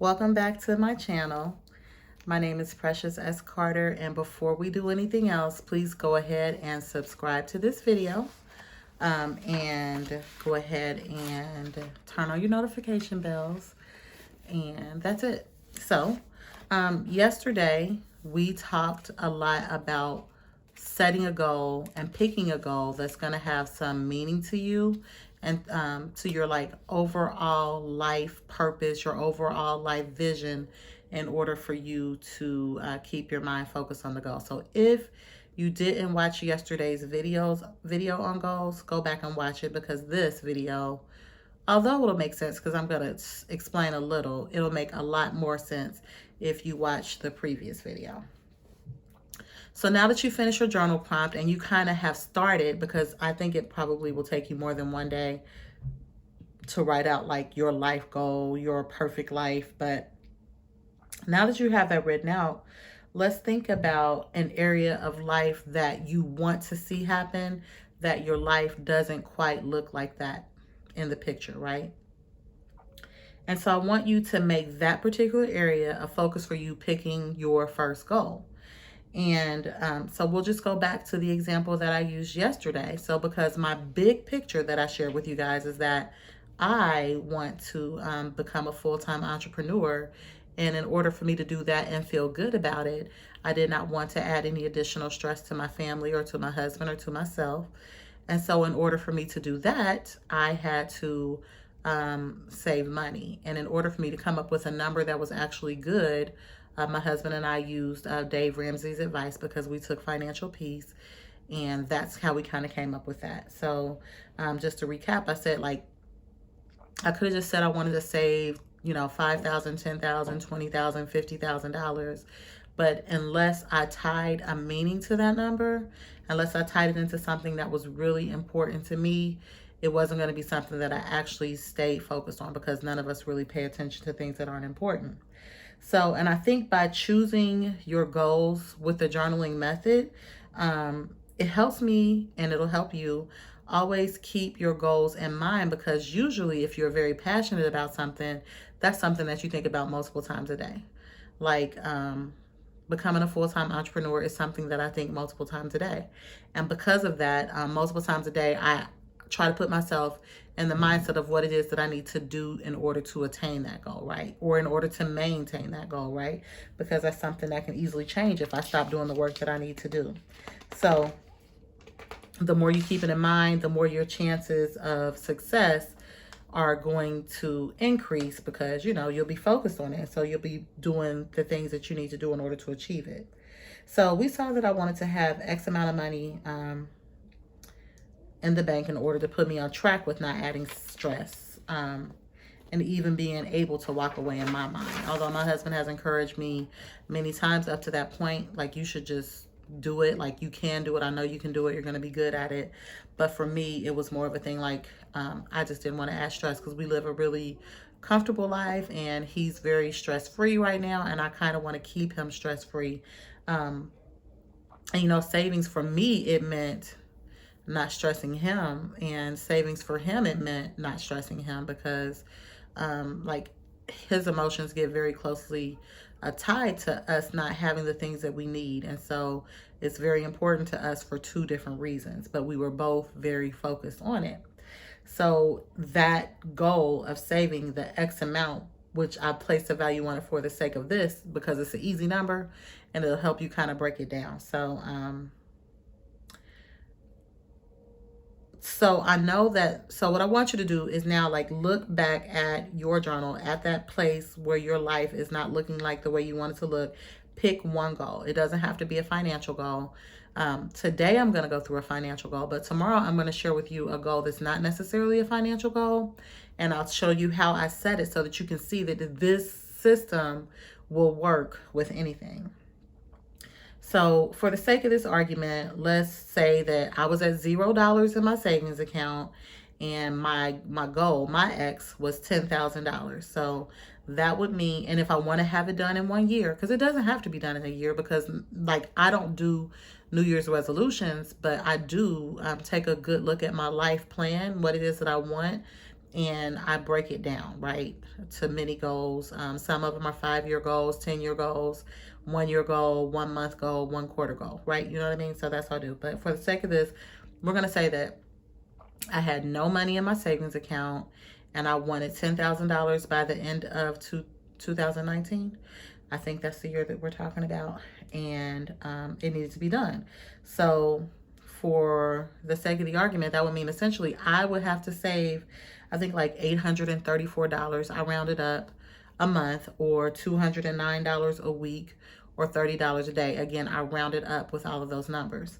Welcome back to my channel. My name is Precious S. Carter, and before we do anything else, please go ahead and subscribe to this video, and go ahead and turn on your notification bells, and that's it. So, yesterday we talked a lot about setting a goal and picking a goal that's going to have some meaning to you and to your like overall life purpose, your overall life vision, in order for you to keep your mind focused on the goal. So if you didn't watch yesterday's video on goals, go back and watch it, because this video, although it'll make sense because I'm going to explain a little, it'll make a lot more sense if you watch the previous video. So now that you finish your journal prompt and you kind of have started, because I think it probably will take you more than one day to write out like your life goal, your perfect life. But now that you have that written out, let's think about an area of life that you want to see happen, that your life doesn't quite look like that in the picture, right? And so I want you to make that particular area a focus for you picking your first goal. And so we'll just go back to the example that I used yesterday. So because my big picture that I shared with you guys is that I want to become a full-time entrepreneur. And in order for me to do that and feel good about it, I did not want to add any additional stress to my family or to my husband or to myself. And so in order for me to do that, I had to save money. And in order for me to come up with a number that was actually good, my husband and I used Dave Ramsey's advice, because we took Financial Peace, and that's how we kind of came up with that. So just to recap, I said, like, I could have just said I wanted to save, $5,000, $10,000, $20,000, $50,000. But unless I tied a meaning to that number, unless I tied it into something that was really important to me, it wasn't going to be something that I actually stayed focused on, because none of us really pay attention to things that aren't important. So, and I think by choosing your goals with the journaling method, it helps me and it'll help you always keep your goals in mind, because usually if you're very passionate about something, that's something that you think about multiple times a day. Like, becoming a full-time entrepreneur is something that I think multiple times a day. And because of that, multiple times a day, I try to put myself in the mindset of what it is that I need to do in order to attain that goal, right? Or in order to maintain that goal, right? Because that's something that can easily change if I stop doing the work that I need to do. So the more you keep it in mind, the more your chances of success are going to increase, because you'll be focused on it. So you'll be doing the things that you need to do in order to achieve it. So we saw that I wanted to have X amount of money in the bank in order to put me on track with not adding stress, and even being able to walk away in my mind. Although my husband has encouraged me many times up to that point, like, you should just do it. Like, you can do it. I know you can do it. You're going to be good at it. But for me, it was more of a thing like, I just didn't want to add stress, because we live a really comfortable life and he's very stress-free right now. And I kind of want to keep him stress-free. And, savings for me, it meant not stressing him, and savings for him, it meant not stressing him, because like, his emotions get very closely tied to us not having the things that we need. And so it's very important to us for two different reasons, but we were both very focused on it. So that goal of saving the X amount, which I placed a value on it for the sake of this, because it's an easy number and it'll help you kind of break it down. So I know that, so what I want you to do is now, like, look back at your journal, at that place where your life is not looking like the way you want it to look. Pick one goal. It doesn't have to be a financial goal. Today I'm going to go through a financial goal, but tomorrow I'm going to share with you a goal that's not necessarily a financial goal. And I'll show you how I set it so that you can see that this system will work with anything. So for the sake of this argument, let's say that I was at $0 in my savings account, and my goal, my X, was $10,000. So that would mean, and if I want to have it done in 1 year, because it doesn't have to be done in a year, because like, I don't do New Year's resolutions, but I do take a good look at my life plan, what it is that I want, and I break it down, right, to many goals. Some of them are 5-year goals, 10-year goals, 1-year goal, 1-month goal, 1-quarter goal, right? You know what I mean? So that's what I do. But for the sake of this, we're going to say that I had no money in my savings account and I wanted $10,000 by the end of 2019. I think that's the year that we're talking about. And it needed to be done. So for the sake of the argument, that would mean essentially I would have to save, I think like $834, I rounded up, a month, or $209 a week, or $30 a day. Again, I rounded up with all of those numbers.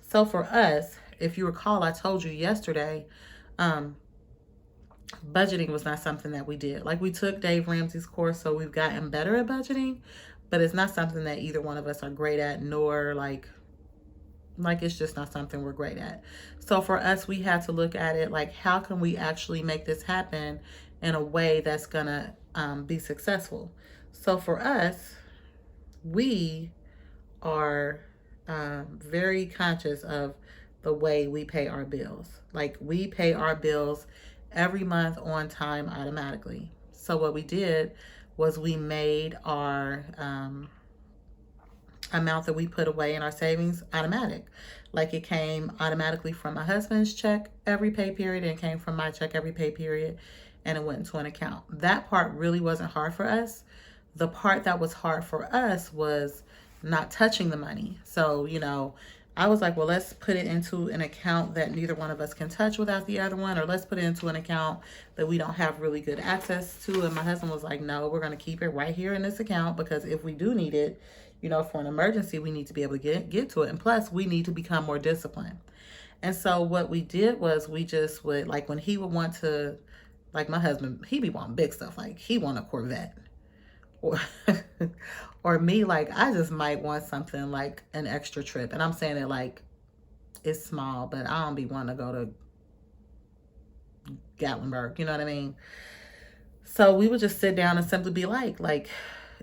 So for us, if you recall, I told you yesterday, budgeting was not something that we did. Like, we took Dave Ramsey's course, so we've gotten better at budgeting, but it's not something that either one of us are great at, nor like it's just not something we're great at. So for us, we had to look at it like, how can we actually make this happen in a way that's gonna be successful? So for us, we are very conscious of the way we pay our bills. Like, we pay our bills every month on time automatically. So what we did was we made our amount that we put away in our savings automatic. Like, it came automatically from my husband's check every pay period, and came from my check every pay period, and it went into an account. That part really wasn't hard for us. The part that was hard for us was not touching the money. So, I was like, well, let's put it into an account that neither one of us can touch without the other one, or let's put it into an account that we don't have really good access to. And my husband was like, no, we're going to keep it right here in this account, because if we do need it, for an emergency, we need to be able to get to it. And plus, we need to become more disciplined. And so what we did was, we just would, like, when he would want to, like, my husband, he be wanting big stuff. Like, he want a Corvette. Or, or me, like, I just might want something like an extra trip. And I'm saying it like it's small, but I don't be wanting to go to Gatlinburg. You know what I mean? So we would just sit down and simply be like,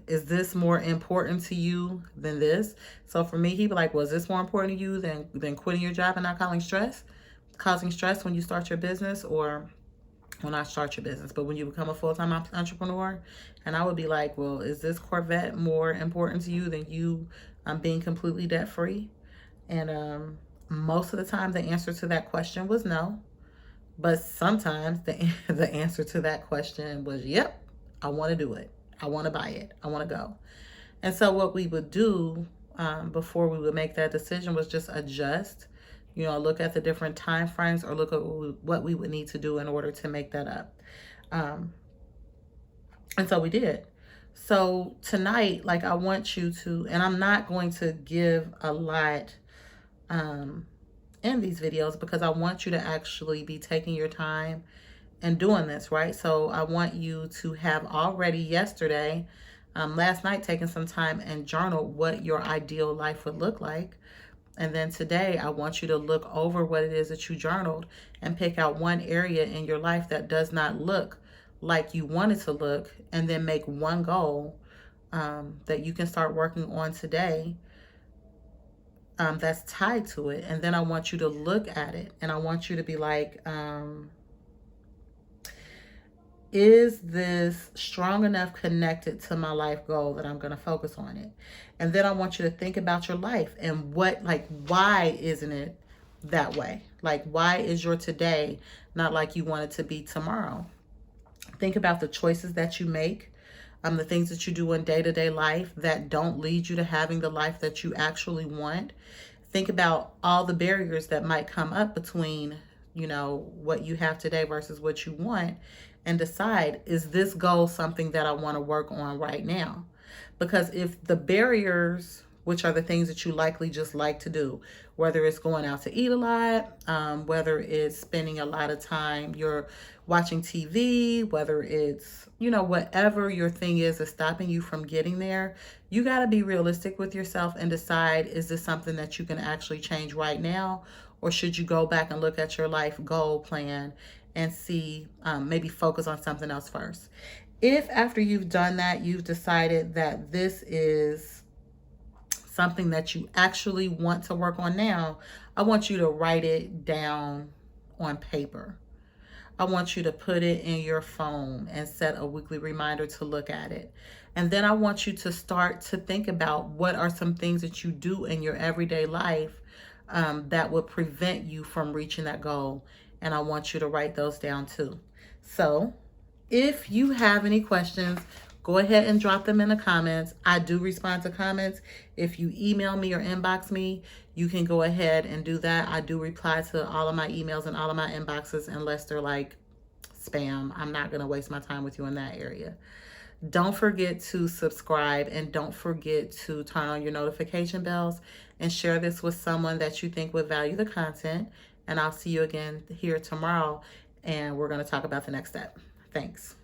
is this more important to you than this? So for me, he'd be like, well, is this more important to you than quitting your job and not causing stress when you start your business, or when I start your business, but when you become a full-time entrepreneur? And I would be like, well, is this Corvette more important to you than you being completely debt-free? And most of the time, the answer to that question was no. But sometimes the answer to that question was, yep, I want to do it. I want to buy it. I want to go. And so what we would do before we would make that decision was just adjust, look at the different time frames, or look at what we would need to do in order to make that up. And so we did. So tonight, like, I want you to, and I'm not going to give a lot in these videos, because I want you to actually be taking your time and doing this, right? So I want you to have already yesterday, last night, taken some time and journal what your ideal life would look like. And then today, I want you to look over what it is that you journaled and pick out one area in your life that does not look like you want it to look, and then make one goal that you can start working on today that's tied to it. And then I want you to look at it, and I want you to be like, is this strong enough connected to my life goal that I'm going to focus on it? And then I want you to think about your life and why isn't it that way? Like, why is your today not like you want it to be tomorrow? Think about the choices that you make, the things that you do in day-to-day life that don't lead you to having the life that you actually want. Think about all the barriers that might come up between, what you have today versus what you want, and decide, is this goal something that I want to work on right now? Because if the barriers, which are the things that you likely just like to do, whether it's going out to eat a lot, whether it's spending a lot of time you're watching TV, whether it's, whatever your thing is that's stopping you from getting there, you got to be realistic with yourself and decide, is this something that you can actually change right now? Or should you go back and look at your life goal plan and see, maybe focus on something else first? If after you've done that, you've decided that this is something that you actually want to work on now, I want you to write it down on paper. I want you to put it in your phone and set a weekly reminder to look at it. And then I want you to start to think about what are some things that you do in your everyday life that would prevent you from reaching that goal. And I want you to write those down too. So if you have any questions, go ahead and drop them in the comments. I do respond to comments. If you email me or inbox me, you can go ahead and do that. I do reply to all of my emails and all of my inboxes unless they're like spam. I'm not going to waste my time with you in that area. Don't forget to subscribe and don't forget to turn on your notification bells and share this with someone that you think would value the content. And I'll see you again here tomorrow and we're going to talk about the next step. Thanks.